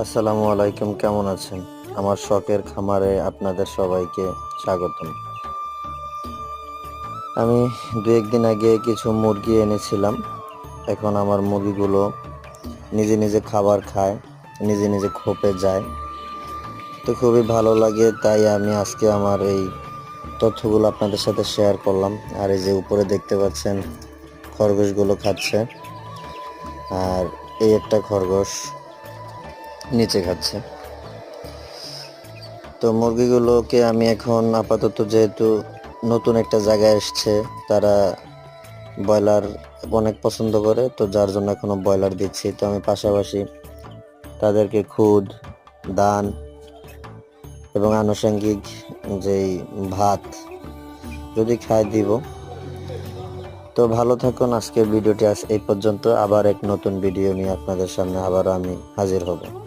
আসসালামু আলাইকুম, কেমন আছেন? আমার শখের খামারে আপনাদের সবাইকে স্বাগতম। আমি ২-১ দিন আগে কিছু মুরগি এনেছিলাম। এখন আমার মুরগিগুলো নিজে নিজে খাবার খায়, নিজে নিজে খোপে যায়। তো খুবই ভালো লাগে, তাই আমি আজকে আমার এই তথ্যগুলো আপনাদের সাথে শেয়ার করলাম। আর এই যে উপরে দেখতে পাচ্ছেন খরগোশগুলো খাচ্ছে, আর এই একটা খরগোশ নিচে খাচ্ছে। তো মুরগিগুলোকে আমি এখন আপাতত, যেহেতু নতুন একটা জায়গায় এসছে, তারা ব্রয়লার অনেক পছন্দ করে, তো যার জন্য এখনো ব্রয়লার দিচ্ছি। তো আমি পাশাপাশি তাদেরকে খুদ, দান এবং আনুষঙ্গিক যেই ভাত যদি খায় দিব। তো ভালো থাকুন। আজকের ভিডিওটি এই পর্যন্ত। আবার এক নতুন ভিডিও নিয়ে আপনাদের সামনে আবারও আমি হাজির হব।